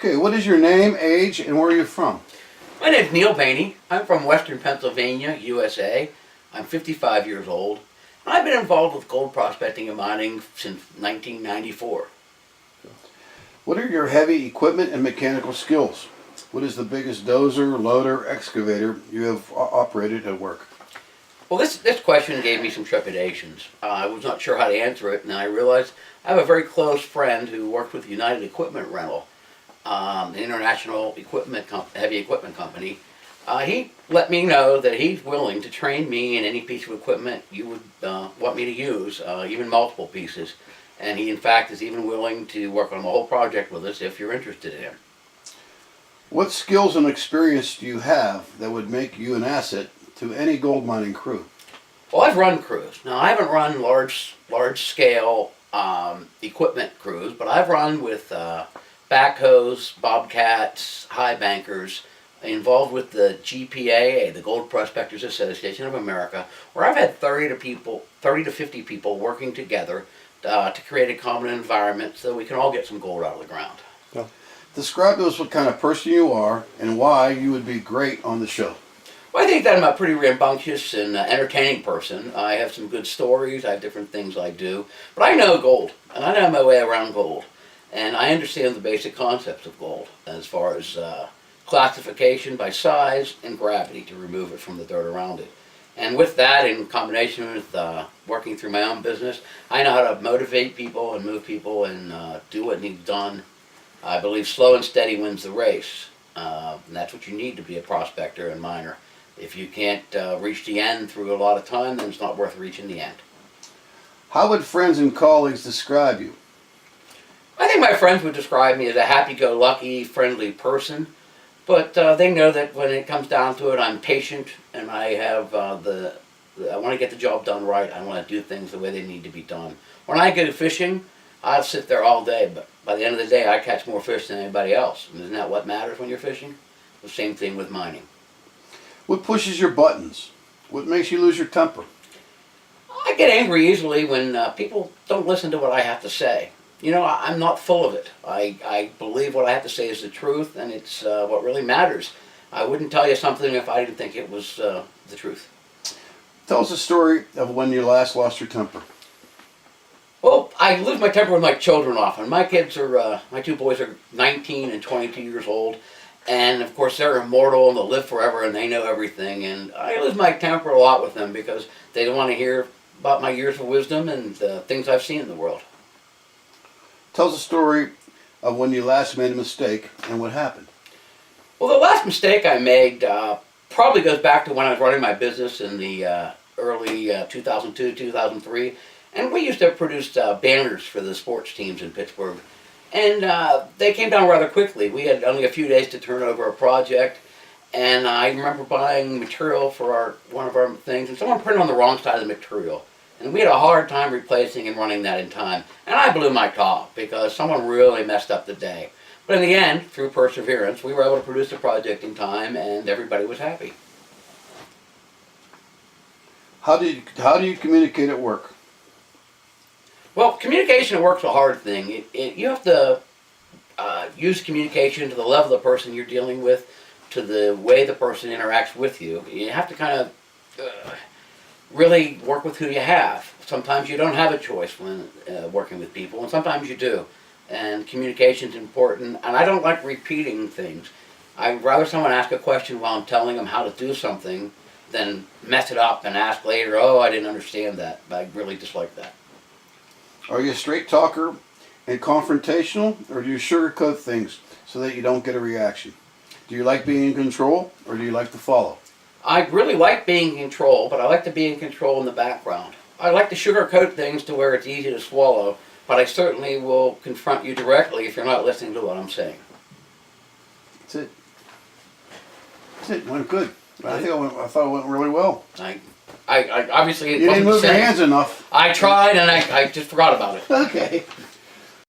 Okay, what is your name, age, and where are you from? My name's Neil Bainey. I'm from Western Pennsylvania, USA. I'm 55 years old. I've been involved with gold prospecting and mining since 1994. What are your heavy equipment and mechanical skills? What is the biggest dozer, loader, excavator you have operated at work? Well, this question gave me some trepidations. I was not sure how to answer it, and I realized I have a very close friend who worked with United Equipment Rental, an international heavy equipment company. He let me know that he's willing to train me in any piece of equipment you would want me to use, even multiple pieces. And he, in fact, is even willing to work on the whole project with us if you're interested in it. What skills and experience do you have that would make you an asset to any gold mining crew? Well, I've run crews. Now, I haven't run large scale equipment crews, but I've run with backhoes, bobcats, high bankers, involved with the GPAA, the Gold Prospectors Association of America, where I've had 30 to 50 people working together to create a common environment so we can all get some gold out of the ground. Yeah. Describe to us what kind of person you are and why you would be great on the show. Well, I think that I'm a pretty rambunctious and entertaining person. I have some good stories, I have different things I do, but I know gold, and I know my way around gold, and I understand the basic concepts of gold as far as classification by size and gravity to remove it from the dirt around it. And with that, in combination with working through my own business, I know how to motivate people and move people and do what needs done. I believe slow and steady wins the race. And that's what you need to be a prospector and miner. If you can't reach the end through a lot of time, then it's not worth reaching the end. How would friends and colleagues describe you? I think my friends would describe me as a happy-go-lucky, friendly person. But they know that when it comes down to it, I'm patient, and I have I want to get the job done right. I want to do things the way they need to be done. When I go fishing, I'll sit there all day, but by the end of the day, I catch more fish than anybody else. And isn't that what matters when you're fishing? The same thing with mining. What pushes your buttons? What makes you lose your temper? I get angry easily when people don't listen to what I have to say. You know, I'm not full of it. I believe what I have to say is the truth, and it's what really matters. I wouldn't tell you something if I didn't think it was the truth. Tell us a story of when you last lost your temper. Well, I lose my temper with my children often. My kids are, my two boys are 19 and 22 years old, and of course they're immortal and they'll live forever and they know everything. And I lose my temper a lot with them because they don't want to hear about my years of wisdom and the things I've seen in the world. Tell us a story of when you last made a mistake and what happened. Well, the last mistake I made probably goes back to when I was running my business in the early 2002, 2003. And we used to produce banners for the sports teams in Pittsburgh. And they came down rather quickly. We had only a few days to turn over a project. And I remember buying material for one of our things, and someone printed on the wrong side of the material. And we had a hard time replacing and running that in time. And I blew my top because someone really messed up the day. But in the end, through perseverance, we were able to produce the project in time and everybody was happy. How do you communicate at work? Well, communication at work's a hard thing. You have to use communication to the level of the person you're dealing with, to the way the person interacts with you. You have to kind of really work with who you have. Sometimes you don't have a choice when working with people, and sometimes you do. And communication's important, and I don't like repeating things. I'd rather someone ask a question while I'm telling them how to do something than mess it up and ask later, oh, I didn't understand that. I really dislike that. Are you a straight talker and confrontational, or do you sugarcoat things so that you don't get a reaction? Do you like being in control, or do you like to follow? I really like being in control, but I like to be in control in the background. I like to sugarcoat things to where it's easy to swallow, but I certainly will confront you directly if you're not listening to what I'm saying. That's it. That's it. Went good. I thought it went really well. I obviously You didn't move your hands enough. I tried and I just forgot about it. Okay.